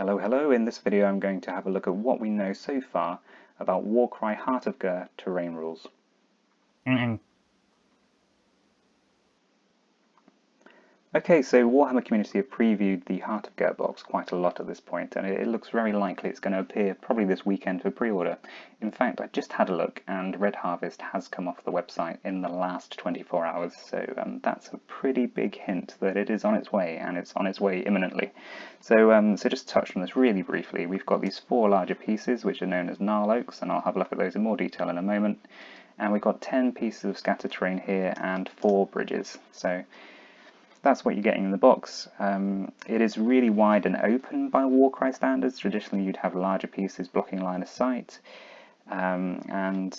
Hello, hello. In this video I'm going to have a look at what we know so far about Warcry Heart of Ghur terrain rules. Okay, so Warhammer community have previewed the Heart of Ghur box quite a lot at this point, and it looks very likely it's going to appear probably this weekend for pre-order. In fact, I just had a look, and Red Harvest has come off the website in the last 24 hours, so that's a pretty big hint that it is on its way, and it's on its way imminently. So just to touch on this really briefly, we've got these 4 larger pieces, which are known as gnarlwoods, and I'll have a look at those in more detail in a moment. And we've got 10 pieces of scatter terrain here, and 4 bridges. So that's what you're getting in the box. It is really wide and open by Warcry standards. Traditionally you'd have larger pieces blocking line of sight, and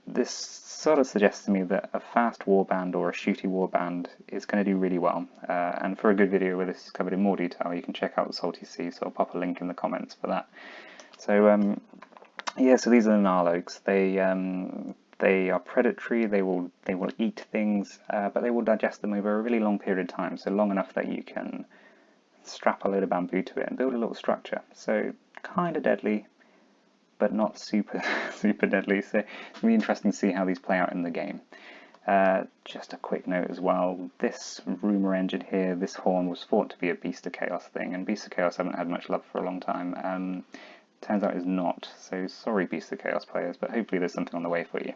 this sort of suggests to me that a fast warband or a shooty warband is going to do really well. And for a good video where this is covered in more detail, you can check out the Salty Sea, so I'll pop a link in the comments for that. So yeah, so these are the gnarlwoods. They are predatory, they will eat things, but they will digest them over a really long period of time, so long enough that you can strap a load of bamboo to it and build a little structure. So kind of deadly, but not super deadly, so it's really interesting to see how these play out in the game. Just a quick note as well, this rumour engine here, this horn was thought to be a Beast of Chaos thing, and Beast of Chaos haven't had much love for a long time. Turns out it's not, so sorry Beast of Chaos players, but hopefully there's something on the way for you.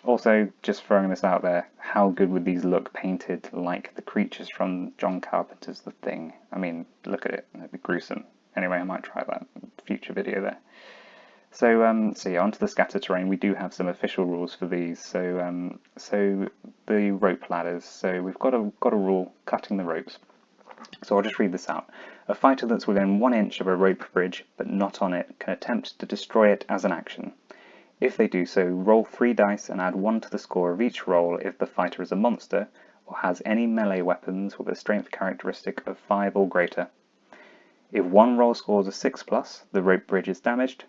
Also, just throwing this out there, how good would these look painted like the creatures from John Carpenter's The Thing? I mean, look at it, it'd be gruesome. Anyway, I might try that in a future video there. So yeah, onto the scatter terrain. We do have some official rules for these. So the rope ladders. So we've got a rule cutting the ropes. So I'll just read this out. A fighter that's within 1 inch of a rope bridge, but not on it, can attempt to destroy it as an action. If they do so, roll 3 dice and add 1 to the score of each roll if the fighter is a monster, or has any melee weapons with a strength characteristic of 5 or greater. If 1 roll scores a 6+, the rope bridge is damaged.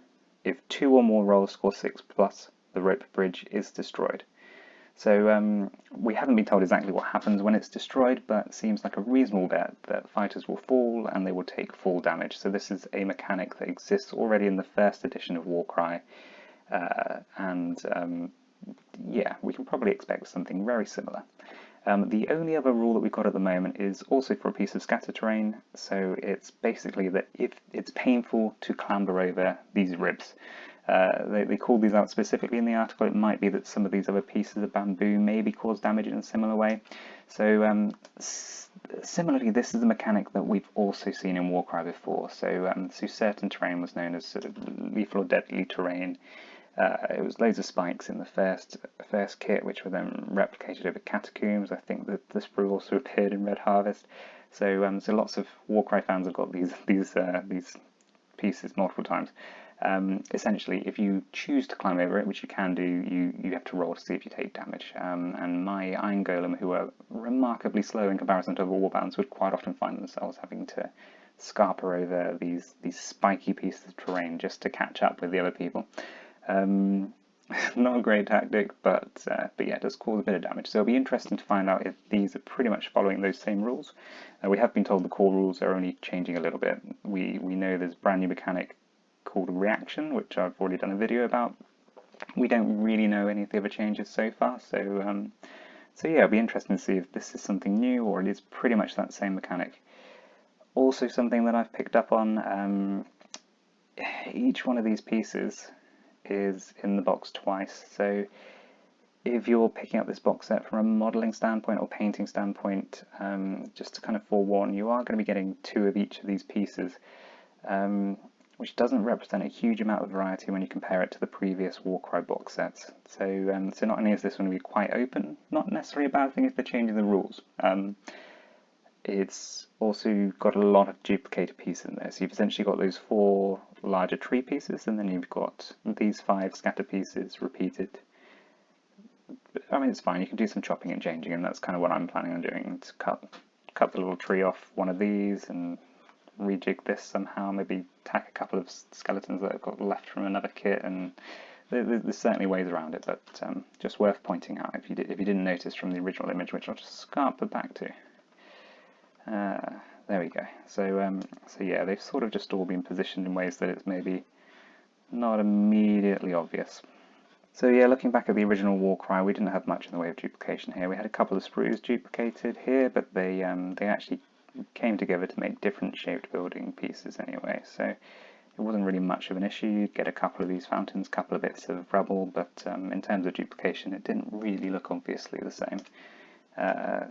If 2 or more rolls score 6+, the rope bridge is destroyed. So we haven't been told exactly what happens when it's destroyed, but it seems like a reasonable bet that fighters will fall and they will take fall damage. So this is a mechanic that exists already in the first edition of Warcry, yeah, we can probably expect something very similar. The only other rule that we've got at the moment is also for a piece of scatter terrain, so it's basically that if it's painful to clamber over these ribs. They call these out specifically in the article. It might be that some of these other pieces of bamboo maybe cause damage in a similar way. So similarly, this is a mechanic that we've also seen in Warcry before. So certain terrain was known as sort of lethal or deadly terrain. It was loads of spikes in the first kit, which were then replicated over catacombs. I think that this brew also appeared in Red Harvest. So lots of Warcry fans have got these pieces multiple times. Essentially, if you choose to climb over it, which you can do, you have to roll to see if you take damage. And my Iron Golem, who are remarkably slow in comparison to other warbands, would quite often find themselves having to scarper over these spiky pieces of terrain just to catch up with the other people. Not a great tactic, but yeah, it does cause a bit of damage. So it'll be interesting to find out if these are pretty much following those same rules. We have been told the core rules are only changing a little bit. We know there's a brand new mechanic called reaction, which I've already done a video about. We don't really know any of the other changes so far, so yeah, it'll be interesting to see if this is something new or it is pretty much that same mechanic. Also, something that I've picked up on, each one of these pieces is in the box twice, so if you're picking up this box set from a modelling standpoint or painting standpoint, just to kind of forewarn, you are going to be getting 2 of each of these pieces, which doesn't represent a huge amount of variety when you compare it to the previous Warcry box sets. So not only is this going to be quite open, not necessarily a bad thing if they're changing the rules, it's also got a lot of duplicated pieces in there. So you've essentially got those 4 larger tree pieces, and then you've got these 5 scatter pieces repeated. I mean, it's fine, you can do some chopping and changing, and that's kind of what I'm planning on doing, to cut the little tree off one of these and rejig this somehow, maybe tack a couple of skeletons that I've got left from another kit, and there's certainly ways around it, but just worth pointing out if you didn't notice from the original image, which I'll just scarper back to. There we go. So yeah, they've sort of just all been positioned in ways that it's maybe not immediately obvious. So yeah, looking back at the original Warcry, we didn't have much in the way of duplication here. We had a couple of sprues duplicated here, but they actually came together to make different shaped building pieces anyway. So it wasn't really much of an issue. You'd get a couple of these fountains, a couple of bits of rubble, but in terms of duplication, it didn't really look obviously the same.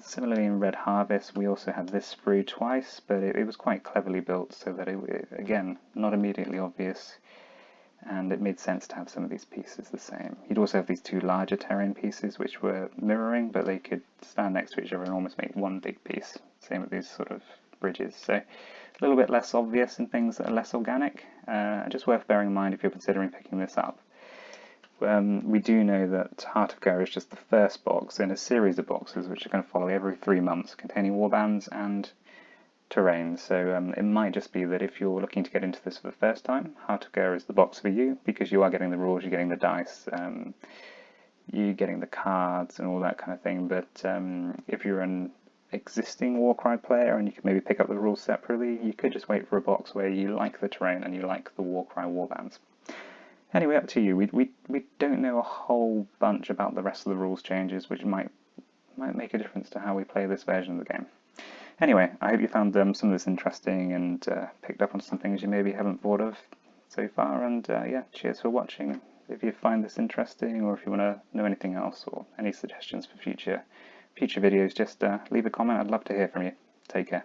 Similarly in Red Harvest, we also had this sprue twice, but it was quite cleverly built so that it, again, not immediately obvious, and it made sense to have some of these pieces the same. You'd also have these two larger terrain pieces which were mirroring, but they could stand next to each other and almost make one big piece. Same with these sort of bridges. So a little bit less obvious and things that are less organic. Just worth bearing in mind if you're considering picking this up. We do know that Heart of Ghur is just the first box in a series of boxes which are going to follow every 3 months, containing warbands and terrain. So it might just be that if you're looking to get into this for the first time, Heart of Ghur is the box for you, because you are getting the rules, you're getting the dice, you're getting the cards and all that kind of thing. But if you're an existing Warcry player and you can maybe pick up the rules separately, you could just wait for a box where you like the terrain and you like the Warcry warbands. Anyway, up to you. We don't know a whole bunch about the rest of the rules changes, which might make a difference to how we play this version of the game. Anyway, I hope you found some of this interesting and picked up on some things you maybe haven't thought of so far. And yeah, cheers for watching. If you find this interesting, or if you want to know anything else, or any suggestions for future videos, just leave a comment. I'd love to hear from you. Take care.